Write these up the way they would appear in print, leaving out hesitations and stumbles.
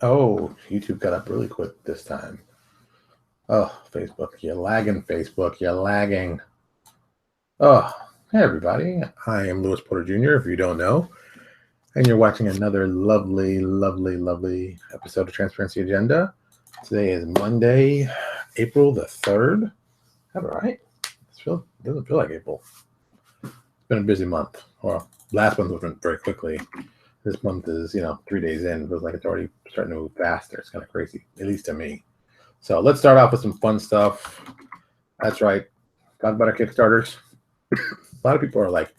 Oh, YouTube got up really quick this time. Oh, Facebook, you're lagging, Facebook, you're lagging. Oh, hey everybody. I am Lewis Porter Jr., if you don't know, and you're watching another lovely, lovely, lovely episode of Transparency Agenda. Today is Monday, April the 3rd. Is that right? It doesn't feel like April. It's been a busy month. Well, last month went very quickly. This month is, 3 days in. It feels like it's already starting to move faster. It's kind of crazy, at least to me. So let's start off with some fun stuff. That's right. Talk about our Kickstarters. A lot of people are like,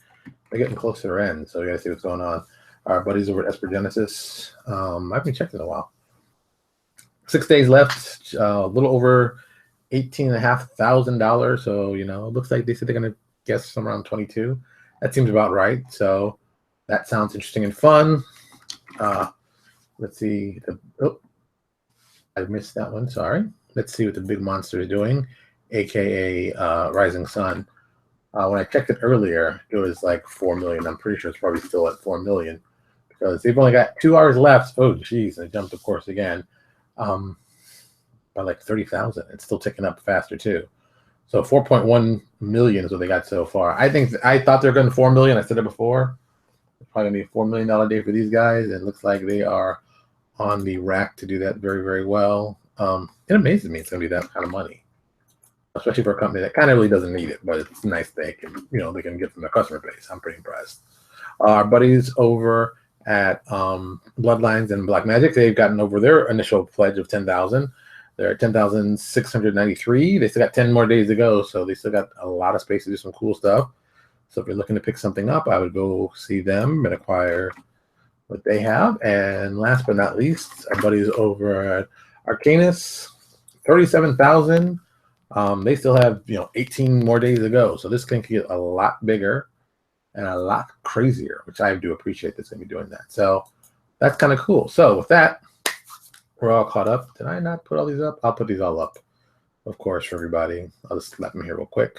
they're getting close to their end, so you gotta see what's going on. Our buddies over at Genesis. I haven't checked in a while. 6 days left, a little over $18,500. So, it looks like they said they're gonna guess somewhere around 22. That seems about right. So that sounds interesting and fun. Let's see. I missed that one. Sorry. Let's see what the big monster is doing, aka Rising Sun. When I checked it earlier, it was like 4 million. I'm pretty sure it's probably still at 4 million because they've only got 2 hours left. Oh, geez. And it jumped, of course, again by like 30,000. It's still ticking up faster, too. So 4.1 million is what they got so far. I thought they were going to 4 million. I said it before. It's probably going to be a $4 million day for these guys. It looks like they are on the rack to do that very, very well. It amazes me it's going to be that kind of money, especially for a company that kind of really doesn't need it, but it's nice they can, they can get from their customer base. I'm pretty impressed. Our buddies over at Bloodlines and Black Magic, they've gotten over their initial pledge of 10,000. They're at 10,693. They still got 10 more days to go, so they still got a lot of space to do some cool stuff. So if you're looking to pick something up, I would go see them and acquire what they have. And last but not least, our buddies over at Arcanus, 37,000. They still have 18 more days to go, so this thing can get a lot bigger and a lot crazier, which I do appreciate this going to be doing that. So that's kind of cool. So with that, we're all caught up. Did I not put all these up? I'll put these all up, of course, for everybody. I'll just let them here real quick.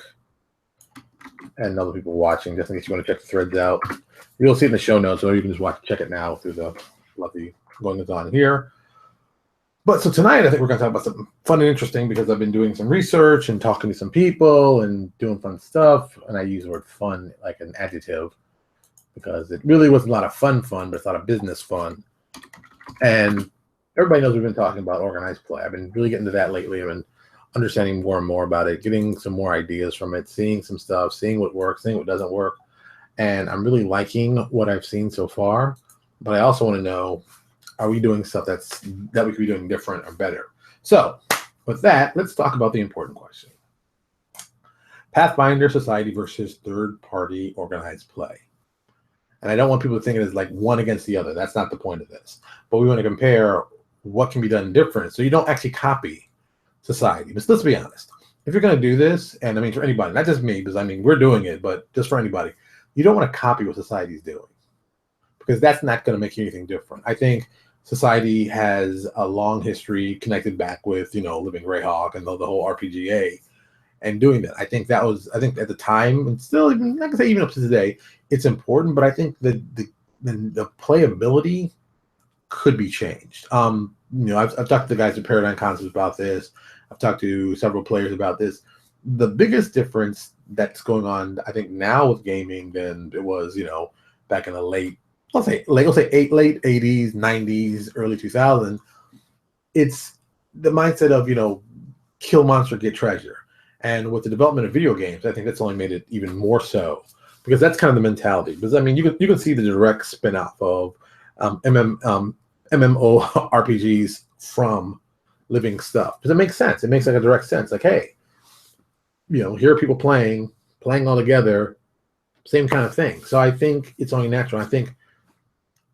And other people watching, just in case you want to check the threads out. You'll see it in the show notes, or you can just check it now through the lovely goings on here. But so tonight, I think we're going to talk about something fun and interesting because I've been doing some research and talking to some people and doing fun stuff. And I use the word fun like an adjective because it really wasn't a lot of fun, but it's a lot of business fun. And everybody knows we've been talking about organized play. I've been really getting to that lately. I've been understanding more and more about it, getting some more ideas from it, seeing some stuff, seeing what works, seeing what doesn't work. And I'm really liking what I've seen so far. But I also want to know, are we doing stuff that we could be doing different or better? So with that, let's talk about the important question. Pathfinder society versus third-party organized play. And I don't want people to think it is like one against the other. That's not the point of this. But we want to compare what can be done different so you don't actually copy society. But let's be honest. If you're going to do this, and I mean for anybody, not just me, because I mean we're doing it, but just for anybody, you don't want to copy what society's doing because that's not going to make you anything different. I think society has a long history connected back with, Living Greyhawk and the whole RPGA and doing that. I think at the time, and still, even not gonna say even up to today, it's important, but I think the playability could be changed. I've talked to the guys at Paradigm Concepts about this. I've talked to several players about this. The biggest difference that's going on, I think, now with gaming than it was, back in the late 80s, 90s, early 2000s, it's the mindset of, kill monster, get treasure. And with the development of video games, I think that's only made it even more so because that's kind of the mentality. Because, I mean, you can see the direct spin-off of MMORPGs from living stuff. Because it makes sense. It makes like a direct sense. Like, hey, here are people playing all together, same kind of thing. So I think it's only natural. I think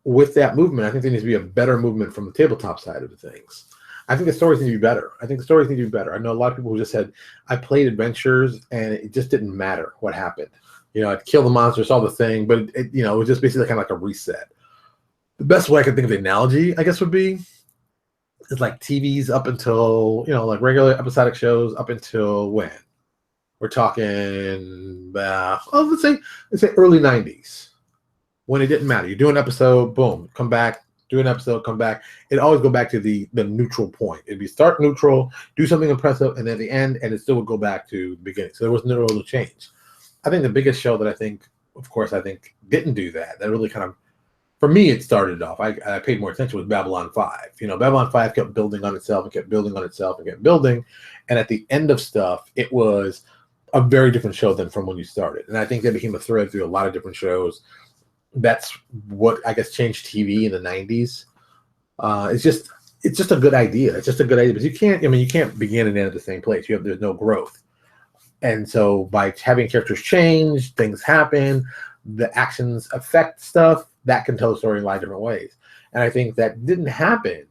with that movement, I think there needs to be a better movement from the tabletop side of the things. I think the stories need to be better. I know a lot of people who just said, I played adventures and it just didn't matter what happened. I'd kill the monster, saw the thing, but it was just basically kind of like a reset. The best way I can think of the analogy, I guess, would be is like TVs up until, like regular episodic shows up until when? We're talking, let's say early 90s. When it didn't matter. You do an episode, boom, come back, do an episode, come back. It'd always go back to the neutral point. It'd be start neutral, do something impressive, and then at the end, and it still would go back to the beginning. So there was no real change. I think the biggest show that I think didn't do that. That really kind of, for me, it started off. I paid more attention with Babylon 5. Babylon 5 kept building on itself and kept building on itself and kept building. And at the end of stuff, it was a very different show than from when you started. And I think that became a thread through a lot of different shows. That's what I guess changed TV in the 90s. It's just a good idea. It's just a good idea, but you can't begin and end at the same place. There's no growth. And so by having characters change, things happen, the actions affect stuff, that can tell a story in a lot of different ways. And I think that didn't happen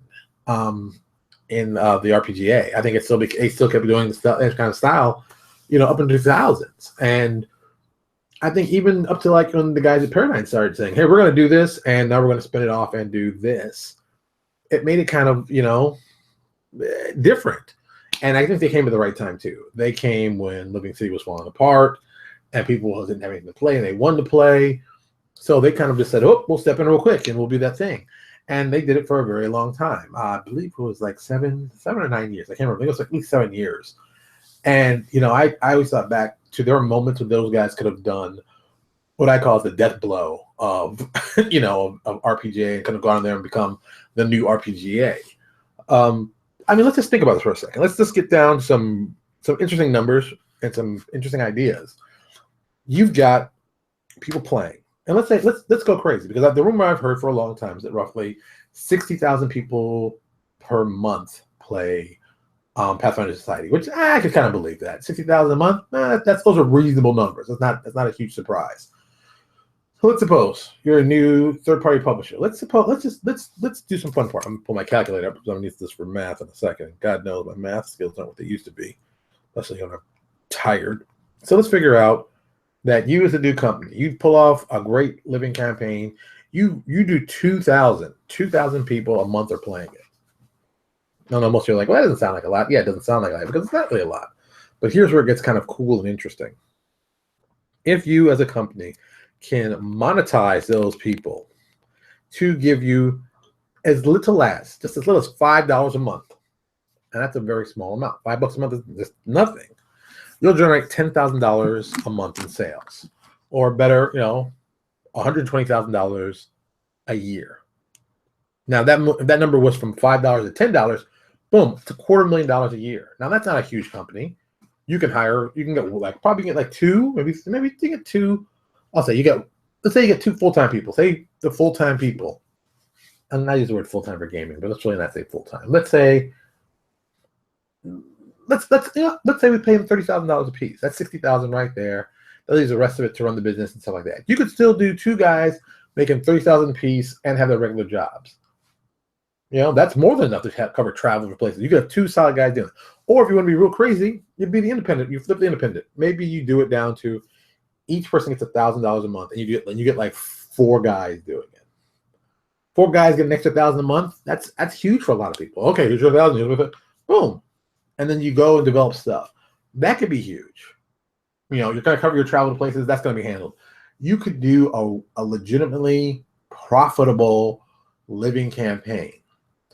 in the RPGA. I think it still kept doing that kind of style, up into the 2000s. And I think even up to like when the guys at Paradigm started saying, hey, we're going to do this, and now we're going to spin it off and do this. It made it kind of, different. And I think they came at the right time, too. They came when Living City was falling apart, and people didn't have anything to play, and they wanted to play. So they kind of just said, oh, we'll step in real quick, and we'll do that thing. And they did it for a very long time. I believe it was like 7 or 9 years. I can't remember. I think it was like at least 7 years. And, I always thought back to there were moments when those guys could have done what I call the death blow of, of RPGA, and kind of gone in there and become the new RPGA. Let's just think about this for a second. Let's just get down some interesting numbers and some interesting ideas. You've got people playing. And let's go crazy, because the rumor I've heard for a long time is that roughly 60,000 people per month play Pathfinder Society, which I could kind of believe that. 60,000 a month, those are reasonable numbers. That's not a huge surprise. So let's suppose you're a new third-party publisher. Let's do some fun part. I'm gonna pull my calculator up because I'm gonna use this for math in a second. God knows my math skills aren't what they used to be, especially when I'm tired. So let's figure out that you as a new company, you pull off a great living campaign. You do 2,000 people a month are playing it. No, most people are like, well, that doesn't sound like a lot. Yeah, it doesn't sound like a lot because it's not really a lot. But here's where it gets kind of cool and interesting. If you as a company can monetize those people to give you just as little as $5 a month, and that's a very small amount. $5 a month is just nothing. You'll generate $10,000 a month in sales, or better, $120,000 a year. Now that number was from $5 to $10. Boom, it's $250,000 a year. Now that's not a huge company. You can get like two, maybe you get two. Let's say you get 2 full-time people. Say the full-time people, and I use the word full-time for gaming, but let's really not say full-time. Let's say we pay them $30,000 a piece. That's $60,000 right there. They'll use the rest of it to run the business and stuff like that. You could still do 2 guys making $30,000 a piece and have their regular jobs. That's more than enough to cover travel for places. You could have 2 solid guys doing it. Or if you want to be real crazy, you'd be the independent. You flip the independent. Maybe you do it down to each person gets $1,000 a month, and you get like 4 guys doing it. 4 guys get an extra $1,000 a month. That's huge for a lot of people. Okay, here's your $1,000. Boom. And then you go and develop stuff. That could be huge. You're going to cover your travel to places. That's going to be handled. You could do a legitimately profitable living campaign,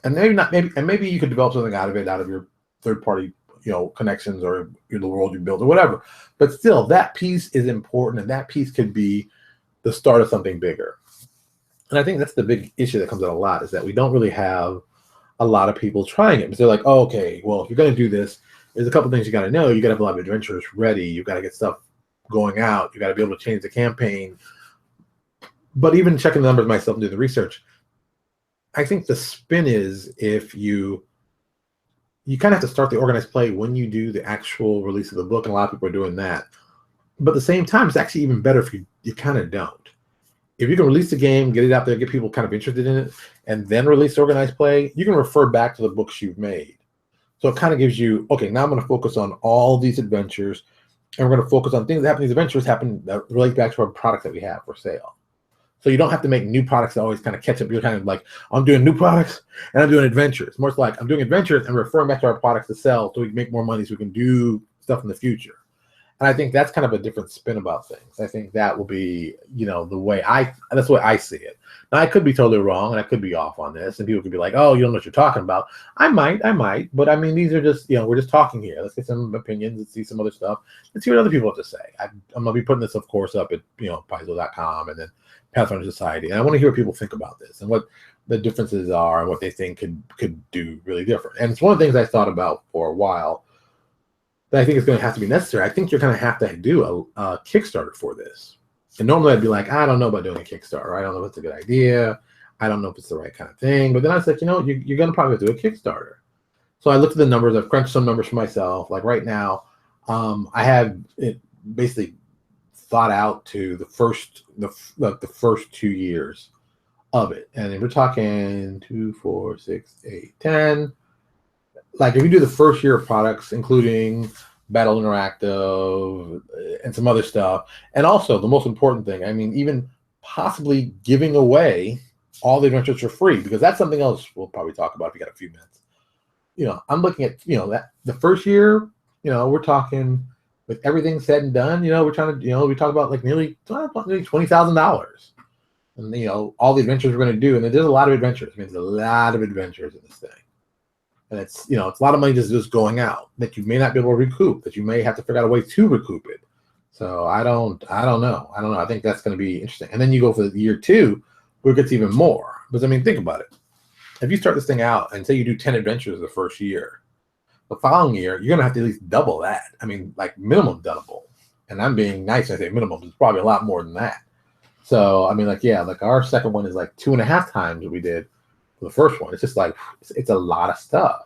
and maybe you could develop something out of your third party, connections or the world you build or whatever. But still, that piece is important, and that piece could be the start of something bigger. And I think that's the big issue that comes out a lot, is that we don't really have a lot of people trying it, because they're like, oh, okay, well, if you're going to do this, there's a couple things you got to know. You got to have a lot of adventures ready. You got to get stuff going out. You got to be able to change the campaign. But even checking the numbers myself and doing the research, I think the spin is if you kind of have to start the organized play when you do the actual release of the book, and a lot of people are doing that. But at the same time, it's actually even better if you kind of don't. If you can release the game, get it out there, get people kind of interested in it, and then release organized play, you can refer back to the books you've made. So it kind of gives you, okay, now I'm going to focus on all these adventures, and we're going to focus on things that happen. These adventures happen that relate back to our product that we have for sale. So you don't have to make new products that always kind of catch up. You're kind of like, I'm doing new products and I'm doing adventures. More like I'm doing adventures and referring back to our products to sell so we can make more money so we can do stuff in the future. And I think that's kind of a different spin about things. I think that will be, that's the way I see it. Now, I could be totally wrong and I could be off on this, and people could be like, oh, you don't know what you're talking about. I might, but I mean, these are just, we're just talking here. Let's get some opinions, let's see some other stuff. Let's see what other people have to say. I'm going to be putting this, of course, up at, Paizo.com and then Pathfinder Society. And I want to hear what people think about this and what the differences are and what they think could do really different. And it's one of the things I thought about for a while that I think is going to have to be necessary. I think you're going to have to do a Kickstarter for this. And normally I'd be like, I don't know about doing a Kickstarter. I don't know if it's a good idea. I don't know if it's the right kind of thing. But then I was like, you're going to probably do a Kickstarter. So I looked at the numbers. I've crunched some numbers for myself. Like right now, I have it basically thought out to the first 2 years of it. And if we're talking 2, 4, 6, 8, 10. Like if you do the first year of products, including Battle Interactive and some other stuff, and also the most important thing, I mean, even possibly giving away all the adventures for free, because that's something else we'll probably talk about if you got a few minutes. I'm looking at, that the first year, we're talking with everything said and done, we're trying to, we talk about like nearly $20,000. And, all the adventures we're going to do. And there's a lot of adventures. I mean, there's a lot of adventures in this thing. And it's, it's a lot of money just going out that you may not be able to recoup, that you may have to figure out a way to recoup it. So I don't know. I think that's going to be interesting. And then you go for year 2, where it gets even more. Because I mean, think about it. If you start this thing out and say you do 10 adventures the first year, the following year, you're going to have to at least double that. I mean, like minimum double. And I'm being nice. I say minimum. It's probably a lot more than that. So, I mean, like our second one is like 2.5 times what we did for the first one. It's just like, it's a lot of stuff.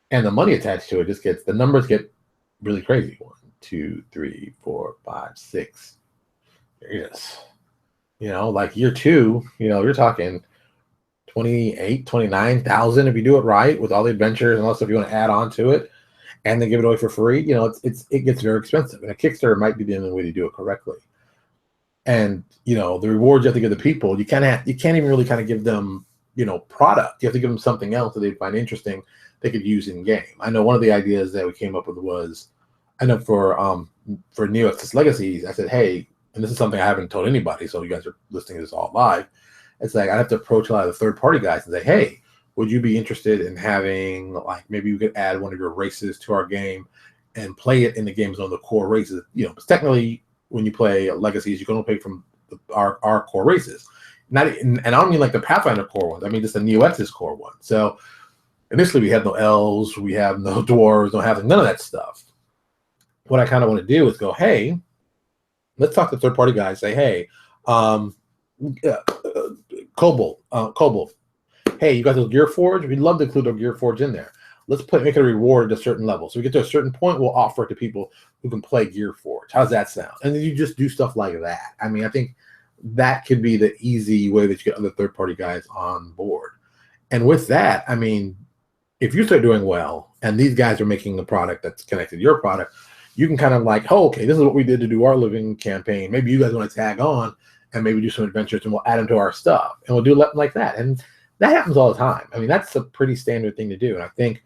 And the money attached to it the numbers get really crazy. 1, 2, 3, 4, 5, 6. There it is. Like year 2, you're talking 29,000 if you do it right with all the adventures and all the stuff you want to add on to it, and then give it away for free. It gets very expensive, and a Kickstarter might be the only way to do it correctly. And the rewards you have to give the people, you can't even really kind of give them product. You have to give them something else that they find interesting they could use in game. I know one of the ideas that we came up with was, I know for Neo Exodus Legacies, I said, hey, and this is something I haven't told anybody, so you guys are listening to this all live. It's like I have to approach a lot of the third-party guys and say, hey, would you be interested in having, like, maybe you could add one of your races to our game and play it in the game zone, the core races? Because technically, when you play Legacies, you can only play from our core races. And I don't mean like the Pathfinder core ones. I mean just the Neo Exodus core one. So initially, we have no elves, we have no dwarves, don't have none of that stuff. What I kind of want to do is go, hey, let's talk to third-party guys. Say, hey, Kobold, hey, you got those Gear Forge? We'd love to include our Gear Forge in there. Let's make it a reward at a certain level. So we get to a certain point, we'll offer it to people who can play Gear Forge. How's that sound? And then you just do stuff like that. I mean, I think that could be the easy way that you get other third-party guys on board. And with that, I mean, if you start doing well, and these guys are making the product that's connected to your product, you can kind of like, oh, okay, this is what we did to do our living campaign. Maybe you guys want to tag on and maybe do some adventures, and we'll add them to our stuff, and we'll do like that. And that happens all the time. I mean, that's a pretty standard thing to do. And I think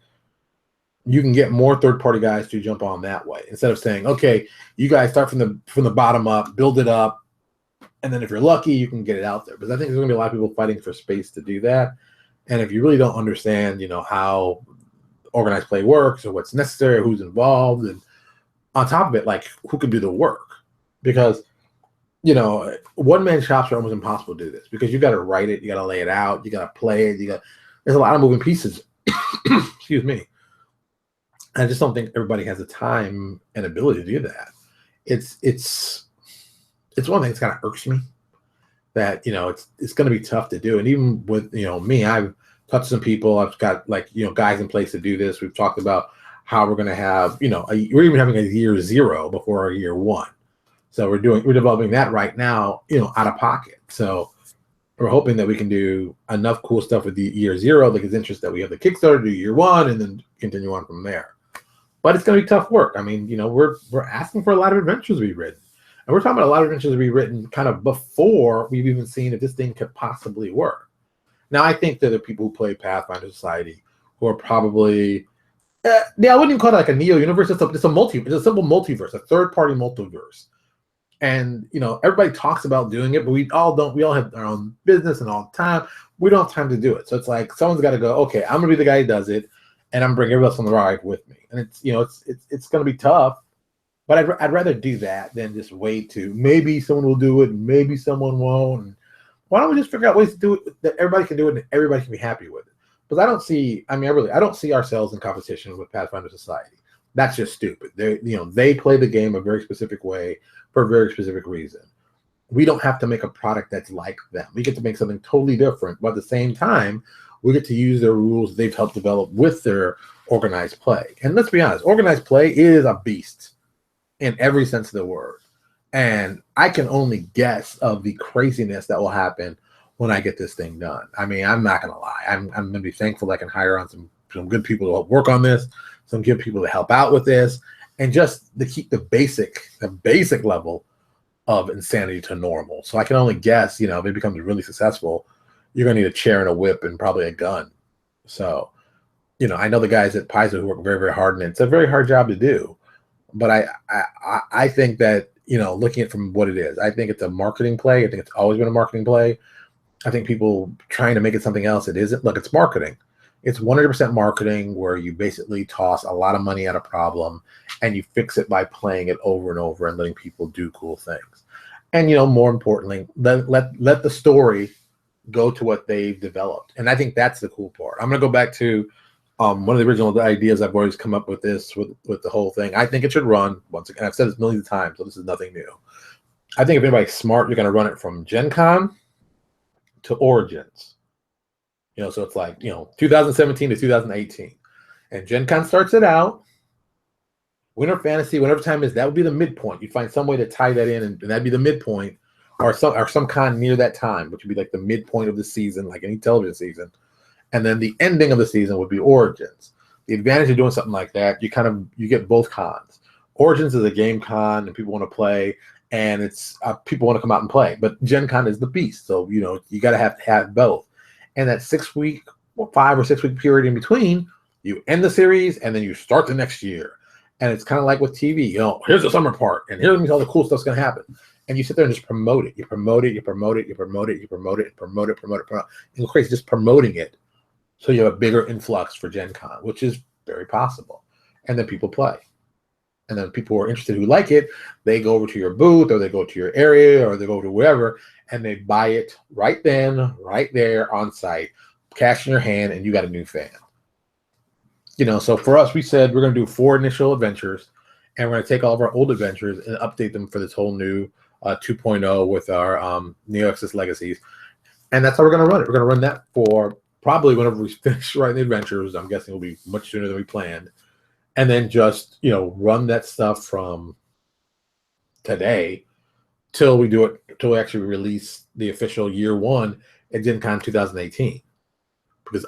you can get more third-party guys to jump on that way instead of saying, okay, you guys start from the bottom up, build it up, and then if you're lucky, you can get it out there. Because I think there's going to be a lot of people fighting for space to do that. And if you really don't understand, how organized play works or what's necessary, who's involved, and on top of it, like who can do the work? Because, one-man shops are almost impossible to do this because you got to write it, you got to lay it out, you got to play it, there's a lot of moving pieces. Excuse me. I just don't think everybody has the time and ability to do that. It's one thing that kind of irks me. That it's going to be tough to do, and even with me, I've talked to some people. I've got guys in place to do this. We've talked about how we're going to have we're even having a year 0 before our year 1, so we're developing that right now out of pocket. So we're hoping that we can do enough cool stuff with the year 0 that gets interest that we have the Kickstarter, do year 1, and then continue on from there. But it's going to be tough work. I mean, we're asking for a lot of adventures to be written. And we're talking about a lot of adventures to be written kind of before we've even seen if this thing could possibly work. Now, I think that the people who play Pathfinder Society who are probably Yeah, I wouldn't even call it like a Neo universe. It's a it's a simple multiverse, a third-party multiverse. And everybody talks about doing it, but we all don't. We all have our own business and all the time. We don't have time to do it. So it's like someone's got to go. Okay, I'm gonna be the guy who does it, and I'm gonna bring everybody else on the ride with me. And it's gonna be tough, but I'd rather do that than just wait to maybe someone will do it, and maybe someone won't. And why don't we just figure out ways to do it that everybody can do it and everybody can be happy with it? Because I don't see. I mean, I don't see ourselves in competition with Pathfinder Society. That's just stupid. They play the game a very specific way for a very specific reason. We don't have to make a product that's like them. We get to make something totally different, but at the same time, we get to use their rules they've helped develop with their organized play. And let's be honest, organized play is a beast in every sense of the word. And I can only guess of the craziness that will happen when I get this thing done. I mean, I'm not going to lie. I'm going to be thankful I can hire on some good people to help work on this, some good people to help out with this, and just to keep the basic level of insanity to normal. So I can only guess, if it becomes really successful, you're going to need a chair and a whip and probably a gun. So, I know the guys at Paizo who work very, very hard, and it's a very hard job to do. But I think that, looking at it from what it is, I think it's a marketing play. I think it's always been a marketing play. I think people trying to make it something else, it isn't. Look, it's marketing. It's 100% marketing where you basically toss a lot of money at a problem and you fix it by playing it over and over and letting people do cool things. And, more importantly, let the story go to what they've developed. And I think that's the cool part. I'm going to go back to one of the original ideas I've always come up with with the whole thing. I think it should run, once again, I've said this millions of times, so this is nothing new. I think if anybody's smart, you're going to run it from Gen Con to Origins. So it's like, 2017 to 2018. And Gen Con starts it out. Winter Fantasy, whatever time it is, that would be the midpoint. You'd find some way to tie that in, and that'd be the midpoint, or some con near that time, which would be like the midpoint of the season, like any television season. And then the ending of the season would be Origins. The advantage of doing something like that, you get both cons. Origins is a game con, and people want to play, and it's people want to come out and play. But Gen Con is the beast, so you got to have both. And that 5 or 6 week period in between, you end the series and then you start the next year. And it's kind of like with TV, here's the summer part, and here's all the cool stuff's going to happen. And you sit there and just promote it. You promote it, you promote it, you promote it, you promote it, promote it, promote it, promote it. And crazy, just promoting it so you have a bigger influx for Gen Con, which is very possible. And then people play. And then people who are interested who like it, they go over to your booth, or they go to your area, or they go to wherever, and they buy it right then, right there on site, cash in your hand, and you got a new fan. So for us, we said we're going to do 4 initial adventures, and we're going to take all of our old adventures and update them for this whole new 2.0 with our Neo Exodus Legacies. And that's how we're going to run it. We're going to run that for probably whenever we finish writing the adventures. I'm guessing it'll be much sooner than we planned. And then just, run that stuff from today till we actually release the official year 1 at Gen Con 2018. Because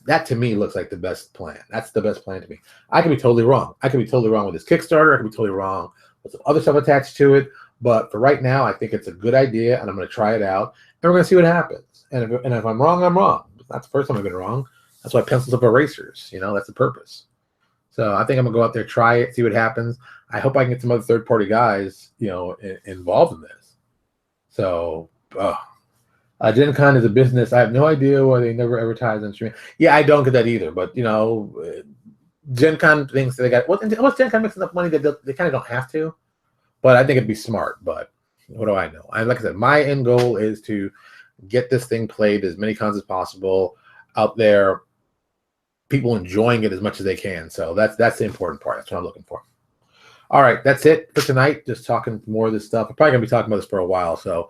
that to me looks like the best plan. That's the best plan to me. I could be totally wrong. I could be totally wrong with this Kickstarter. I could be totally wrong with some other stuff attached to it. But for right now, I think it's a good idea, and I'm going to try it out, and we're going to see what happens. And if I'm wrong, I'm wrong. It's not the first time I've been wrong. That's why pencils up erasers. That's the purpose. So I think I'm going to go out there, try it, see what happens. I hope I can get some other third-party guys, involved in this. So, Gen Con is a business. I have no idea why they never advertise on streaming. Yeah, I don't get that either. But, Gen Con thinks they got, what's Gen Con makes enough money that they kind of don't have to. But I think it'd be smart. But what do I know? Like I said, my end goal is to get this thing played as many cons as possible out there, people enjoying it as much as they can. So that's the important part. That's what I'm looking for. All right, that's it for tonight. Just talking more of this stuff. I'm probably gonna be talking about this for a while. So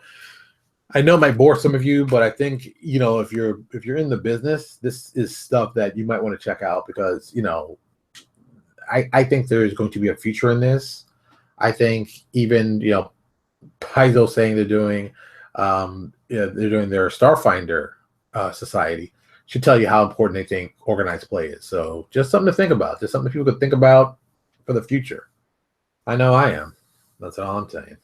I know it might bore some of you, but I think if you're in the business, this is stuff that you might want to check out because I think there is going to be a future in this. I think even Paizo saying they're doing their Starfinder society should tell you how important they think organized play is. So just something to think about. Just something people could think about for the future. I know I am. That's all I'm saying.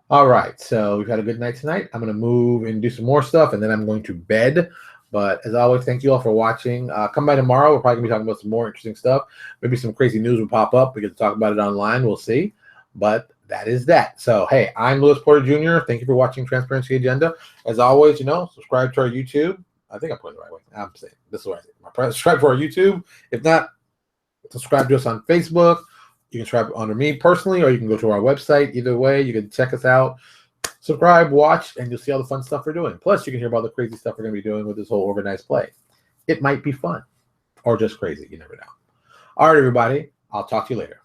All right. So we've had a good night tonight. I'm going to move and do some more stuff, and then I'm going to bed. But as always, thank you all for watching. Come by tomorrow. We're probably going to be talking about some more interesting stuff. Maybe some crazy news will pop up. We get to talk about it online. We'll see. But that is that. So, hey, I'm Louis Porter Jr. Thank you for watching Transparency Agenda. As always, subscribe to our YouTube. I think I'm putting it the right way. I'm saying this is what I say. Subscribe to our YouTube. If not, subscribe to us on Facebook. You can subscribe under me personally, or you can go to our website. Either way, you can check us out. Subscribe, watch, and you'll see all the fun stuff we're doing. Plus, you can hear about the crazy stuff we're going to be doing with this whole organized play. It might be fun or just crazy. You never know. All right, everybody. I'll talk to you later.